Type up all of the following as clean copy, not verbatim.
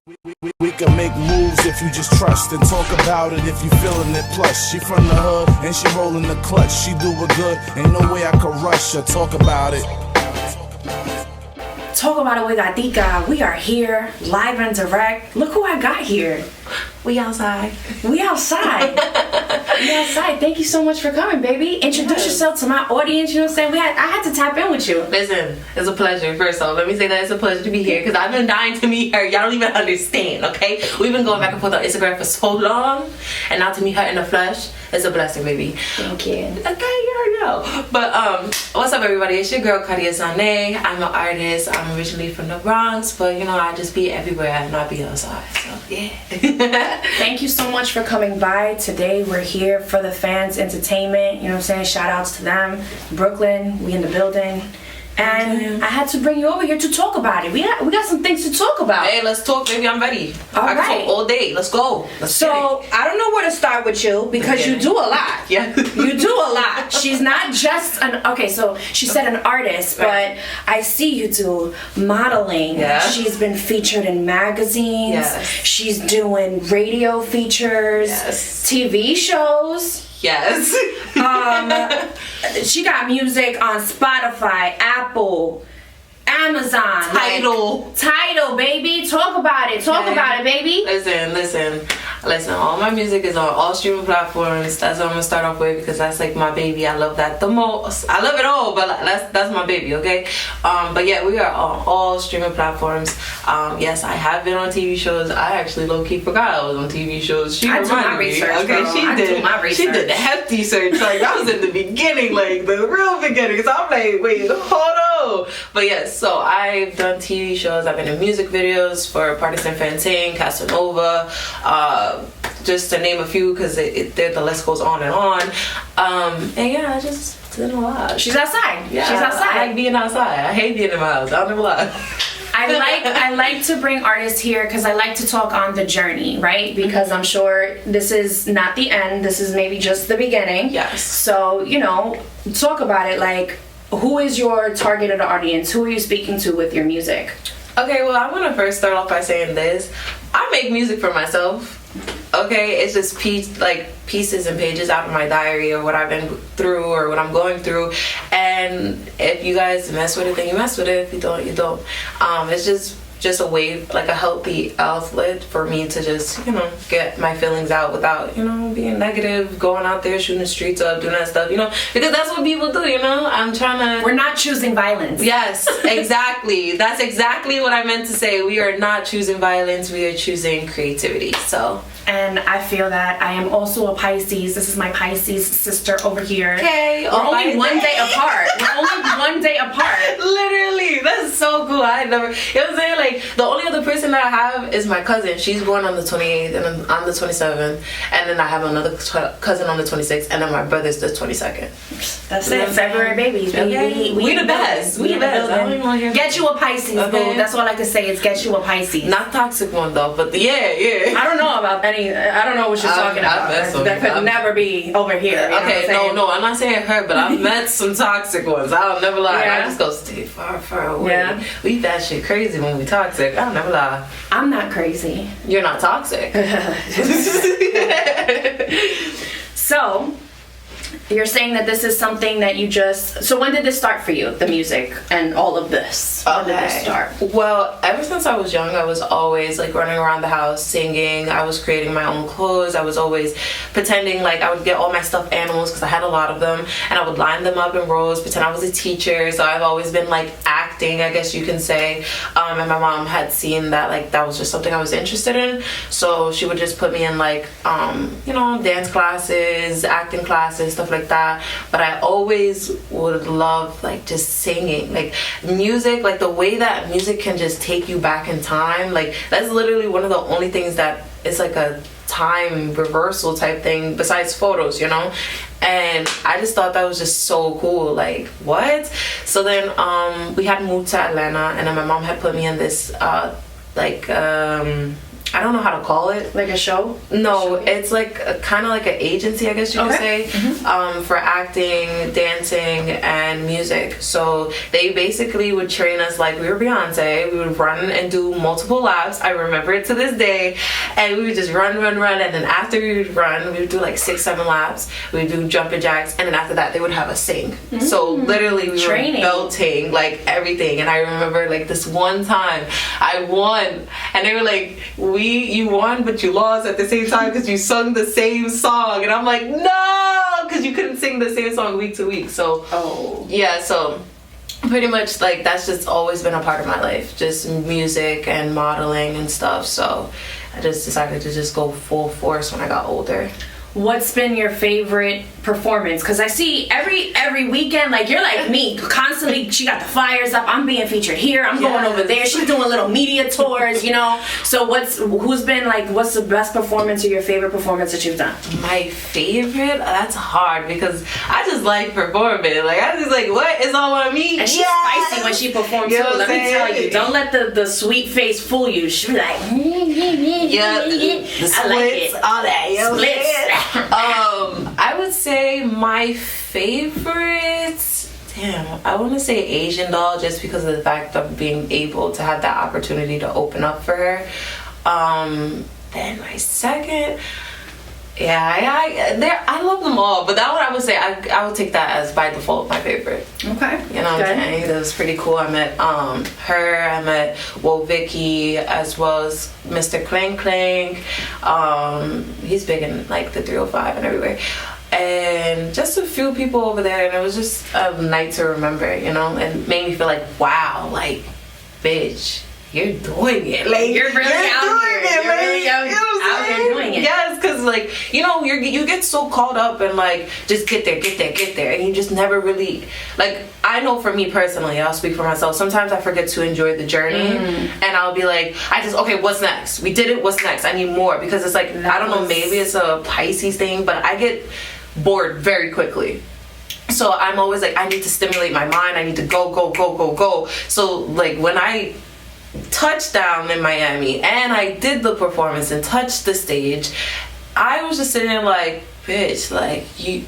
We can make moves if you just trust and talk about it if you feeling it. Plus, she from the hood and she rolling the clutch. She do it good, ain't no way I could rush her. Talk about it. Talk about it with Gatica. We are here, live and direct. Look who I got here. We outside. We outside. We outside. Thank you so much for coming, baby. Introduce yourself to my audience. You know what I'm saying? I had to tap in with you. Listen, it's a pleasure. First off, let me say that it's a pleasure to be here because I've been dying to meet her. Y'all don't even understand, okay? We've been going back and forth on Instagram for so long, and now to meet her in the flesh is a blessing, baby. Thank you. Okay, you already know. But what's up, everybody? It's your girl Kadia Zhane. I'm an artist. I'm originally from the Bronx, but you know I just be everywhere and I be outside. So yeah. Thank you so much for coming by. Today we're here for the fans' entertainment. You know what I'm saying? Shout outs to them. Brooklyn, we in the building. And I had to bring you over here to talk about it. We got some things to talk about. Hey, let's talk, baby. I'm ready. I can talk all day. Let's go. So I don't know where to start with you because you do a lot. Yeah. You do a lot. She's not just so she said an artist, but I see you do modeling. Yeah. She's been featured in magazines. Yes. She's doing radio features, TV shows. Yes. She got music on Spotify, Apple, Amazon. Tidal, baby. Talk about it. Talk about it, baby. Listen. All my music is on all streaming platforms. That's what I'm gonna start off with because that's like my baby. I love that the most. I love it all, but that's my baby, okay? But yeah, we are on all streaming platforms. Yes, I have been on TV shows. I actually low-key forgot I was on TV shows. She reminded me. Research, okay, bro. She did the hefty search. Like I was in the beginning, like the real beginning. So I'm like, wait, hold on. But yes, so I've done TV shows. I've been in music videos for Partisan Fantain, Casanova, just to name a few, because the list goes on and on. And yeah, I just did a lot. She's outside. Yeah, she's outside. I like being outside. I hate being in my house. I'll never lie. I like to bring artists here because I like to talk on the journey, right? Because I'm sure this is not the end. This is maybe just the beginning. Yes. So, you know, talk about it. Like, who is your targeted audience? Who are you speaking to with your music? Okay, well, I want to first start off by saying this. I make music for myself. Okay, it's just pieces and pages out of my diary or what I've been through or what I'm going through. And if you guys mess with it, then you mess with it. If you don't, you don't. It's just a way, like a healthy outlet for me to just, you know, get my feelings out without, you know, being negative, going out there, shooting the streets up, doing that stuff, you know, because that's what people do, you know. We're not choosing violence. Yes, exactly. That's exactly what I meant to say. We are not choosing violence. We are choosing creativity. So. And I feel that I am also a Pisces. This is my Pisces sister over here. Okay. We're only 1 day apart. We're only 1 day apart. Literally. That's so cool. I never, you know what I'm saying? Like, the only other person that I have is my cousin. She's born on the 28th and I'm the 27th. And then I have another cousin on the 26th. And then my brother's the 22nd. That's it. February babies. Okay. We the best. We the best. I don't even want to hear Get you a Pisces, boo. That's all I can say is get you a Pisces. Not toxic one, though. But yeah. I don't know about any. I don't know what you're talking about. That could never be over here. Okay, no, I'm not saying her, but I've met some toxic ones. I'll never lie. I just go stay far away. Yeah. We that shit crazy when we toxic. I'll never lie. I'm not crazy. You're not toxic. So, you're saying that this is something that you just... So when did this start for you, the music and all of this? When did this start? Well, ever since I was young, I was always like running around the house singing. I was creating my own clothes. I was always pretending like I would get all my stuffed animals because I had a lot of them, and I would line them up in rows, pretend I was a teacher. So I've always been like acting, I guess you can say. And my mom had seen that like that was just something I was interested in. So she would just put me in like you know, dance classes, acting classes, stuff like that. But I always would love like just singing, like music, like the way that music can just take you back in time. Like that's literally one of the only things that is like a time reversal type thing besides photos, you know. And I just thought that was just so cool. Like what? So then we had moved to Atlanta, and then my mom had put me in this I don't know how to call it. Like a show? No, it's like kind of like an agency, I guess you could say, for acting, dancing, and music. So they basically would train us like we were Beyonce. We would run and do multiple laps. I remember it to this day. And we would just run. And then after we would run, we would do like 6-7 laps. We would do jumping jacks. And then after that, they would have us sing. So literally we were belting like everything. And I remember like this one time I won. And they were like, you won, but you lost at the same time because you sung the same song. And I'm like, no, because you couldn't sing the same song week to week. So yeah, so pretty much like that's just always been a part of my life, just music and modeling and stuff. So I just decided to just go full force when I got older. What's been your favorite performance? Because I see every weekend, like you're like me, constantly. She got the flyers up. I'm being featured here. I'm going over there. She's doing little media tours, you know. So what's the best performance or your favorite performance that you've done? My favorite? That's hard because I just like performing. Like I just like what is all on me. And she's spicy when she performs too. Let me tell you. Don't let the sweet face fool you. She be like, the splits, I like it. All that, you know splits. I would say my favorite, I want to say Asian Doll just because of the fact of being able to have that opportunity to open up for her. Then my second, I love them all, but that one I would say I would take that as by default my favorite. Okay. You know what I'm saying? That was pretty cool. I met her, I met Vicky, as well as Mr. Clank Clank. He's big in like the 305 and everywhere. And just a few people over there, and it was just a night to remember, you know, and made me feel like, wow, like, bitch, you're doing it. Like, you're really out here. You're really out here doing it. Yes, because, like, you know, you get so caught up in, like, just get there, and you just never really, like, I know for me personally, I'll speak for myself, sometimes I forget to enjoy the journey, and I'll be like, okay, what's next? We did it, what's next? I need more, because it's like, I don't know, maybe it's a Pisces thing, but I get bored very quickly. So I'm always like, I need to stimulate my mind, I need to go. So, like, when I touched down in Miami and I did the performance and touched the stage, I was just sitting there like, bitch, like, you're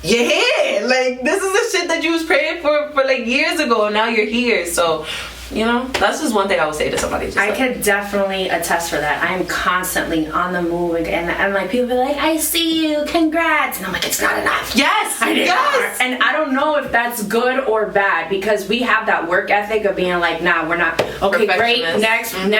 here. Like, this is the shit that you was praying for like years ago, and now you're here. So, you know, that's just one thing I would say to somebody. I could definitely attest for that. I'm constantly on the move, and like people be like, I see you, congrats, and I'm like, it's not enough. Yes, yes. And I don't know if that's good or bad, because we have that work ethic of being like, nah, we're not, okay, great, next, and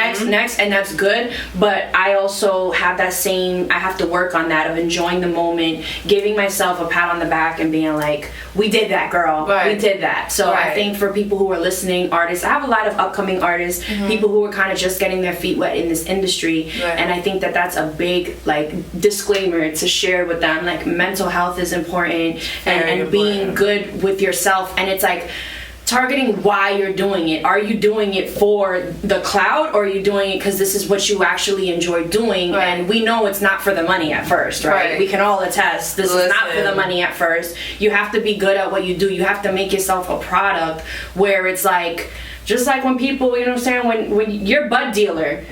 that's good. But I also have that same, I have to work on that of enjoying the moment, giving myself a pat on the back and being like, we did that, girl. Right. We did that. So I think for people who are listening, artists, I have a lot of upcoming artists, people who are kind of just getting their feet wet in this industry, and I think that that's a big like disclaimer to share with them. Like, mental health is important, and being good with yourself, and it's like targeting why you're doing it. Are you doing it for the clout, or are you doing it because this is what you actually enjoy doing? And we know it's not for the money at first, right? We can all attest this is not for the money at first. You have to be good at what you do. You have to make yourself a product where it's like, just like when people, you know what I'm saying, when you're a bud dealer,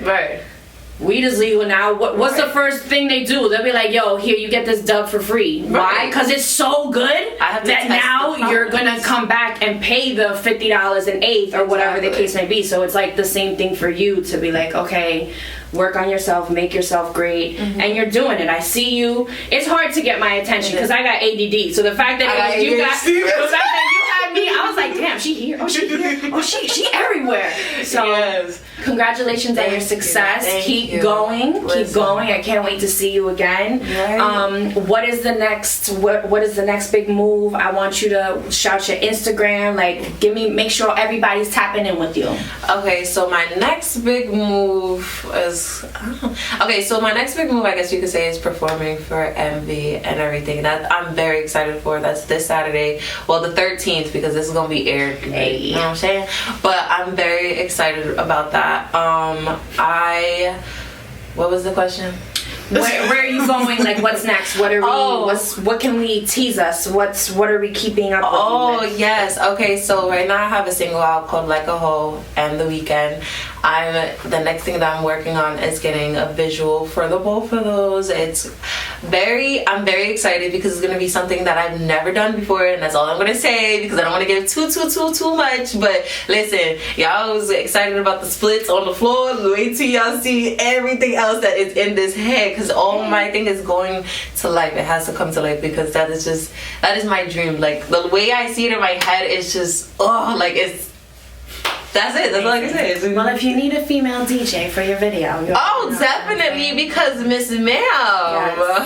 weed is legal now. What's the first thing they do? They'll be like, yo, here, you get this dub for free. Why? Because it's so good that now you're gonna come back and pay the $50 an eighth or whatever the case may be. So it's like the same thing for you to be like, okay, work on yourself, make yourself great, and you're doing it. I see you. It's hard to get my attention because I got ADD. So the fact that you had me, I was like, damn, she here. Oh, she here. Oh, she everywhere. So congratulations on your success. Keep going. Keep going. I can't wait to see you again. What is the next? What is the next big move? I want you to shout your Instagram. Like, make sure everybody's tapping in with you. Okay, so my next big move is my next big move, I guess you could say, is performing for Envy and everything. That I'm very excited for. That's this Saturday. Well, the 13th, because this is gonna be aired. You know what I'm saying? But I'm very excited about that. What was the question? Where are you going? Like, what's next? What are we? Oh. What can we tease us? What are we keeping up with? Oh, yes. Okay, so right now I have a single out called Like a Hoe and The Weekend. The next thing that I'm working on is getting a visual for the both of those. I'm very excited because it's gonna be something that I've never done before, and that's all I'm gonna say because I don't want to give too much. But listen, y'all was excited about the splits on the floor. Wait till y'all see everything else that is in this head, because all my thing is going to life. It has to come to life because that is my dream. Like, the way I see it in my head is just that's it. That's all I can say. Well, if you need a female DJ for your video, definitely, because Miss Ma'am.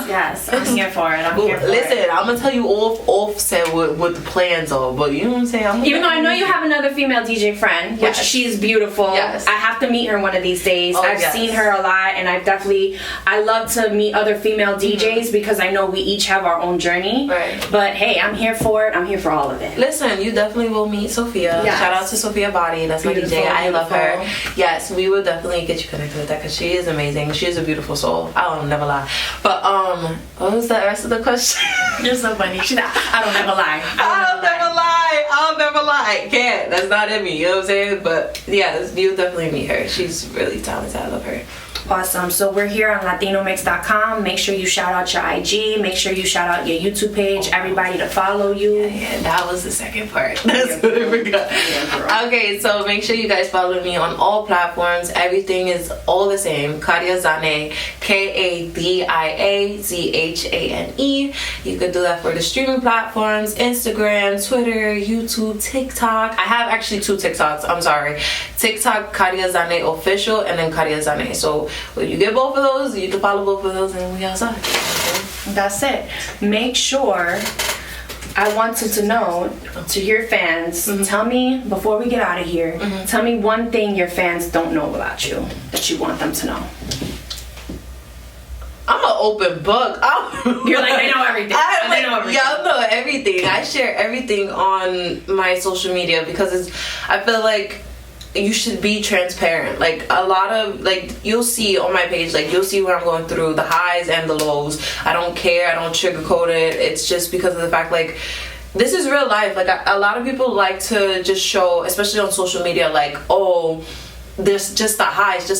Yes, I'm here for it. Listen, I'm gonna tell you offset what the plans are, but you know what I'm saying. Even though I know you have another female DJ friend, which she's beautiful. Yes. I have to meet her one of these days. I've seen her a lot, and I love to meet other female DJs because I know we each have our own journey. Right. But hey, I'm here for it. I'm here for all of it. Listen, you definitely will meet Sophia. Yes. Shout out to Sophia Body. That's my DJ. I love her. Yes, we will definitely get you connected with that because she is amazing. She is a beautiful soul. I'll never lie. But what was the rest of the question? You're so funny. I don't never lie. I'll never lie. Can't. That's not in me. You know what I'm saying? But yeah, you'll definitely meet her. She's really talented. I love her. Awesome. So we're here on LatinoMix.com. Make sure you shout out your IG. Make sure you shout out your YouTube page. Everybody to follow you. Yeah, that was the second part. That's what I forgot. Okay, so make sure you guys follow me on all platforms. Everything is all the same. Kadia Zhane, KADIAZHANE. You could do that for the streaming platforms: Instagram, Twitter, YouTube, TikTok. I have actually 2 TikToks. I'm sorry. TikTok, Kadia Zhane Official, and then Kadia Zhane. So when you get both of those, you can follow both of those, and we outside. Okay? That's it. Make sure. I wanted to know, to your fans, tell me, before we get out of here, tell me one thing your fans don't know about you that you want them to know. I'm an open book. You're like, they know everything. Y'all know everything. I share everything on my social media because I feel like you should be transparent. Like, a lot of, like, you'll see on my page, like, you'll see what I'm going through, the highs and the lows. I don't care. I don't sugarcoat it. It's just because of the fact, like, this is real life. Like, a lot of people like to just show, especially on social media, like, oh, there's just the highs,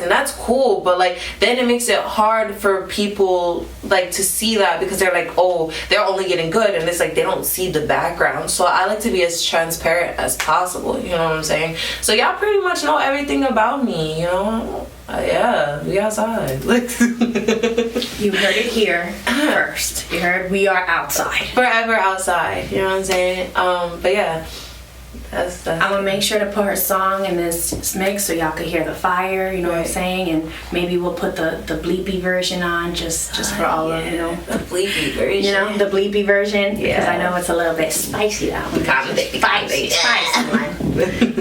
and that's cool, but like then it makes it hard for people like to see that because they're like, oh, they're only getting good, and it's like they don't see the background. So I like to be as transparent as possible, you know what I'm saying? So y'all pretty much know everything about me, you know. Yeah, we outside. You heard it here first. You heard we are outside, forever outside, you know what I'm saying? But yeah, that's I'm gonna make sure to put her song in this mix so y'all could hear the fire, you know what I'm saying? And maybe we'll put the bleepy version on just for all of, you know, the bleepy version. You know, the bleepy version, because I know it's a little bit spicy, that one. Spicy one.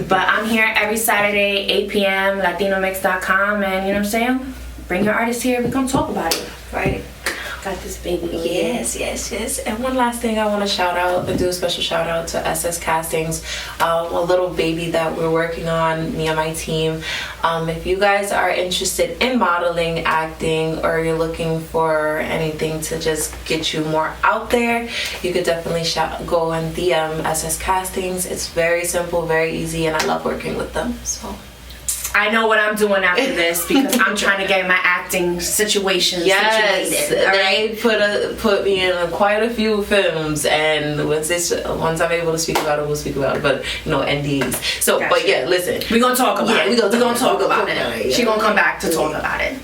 But I'm here every Saturday, 8 p.m. LatinoMix.com, and you know what I'm saying? Bring your artist here, we're gonna talk about it. Right? Got this baby. Yes. And one last thing I want to shout out and do a special shout out to SS Castings, a little baby that we're working on, me and my team. If you guys are interested in modeling, acting, or you're looking for anything to just get you more out there, you could definitely go and DM SS Castings. It's very simple, very easy, and I love working with them. So I know what I'm doing after this because I'm trying to get my acting situations situated. They put me in quite a few films, and once I'm able to speak about it, we'll speak about it. But you know, NDAs. So, gotcha. But yeah, listen, we're gonna talk about it. We're gonna talk about it. Yeah. She's gonna come back to talk about it.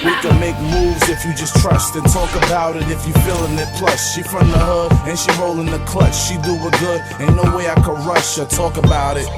We can make moves if you just trust and talk about it if you feeling it. Plus, she from the hood and she rolling the clutch. She do it good, ain't no way I could rush her. Talk about it.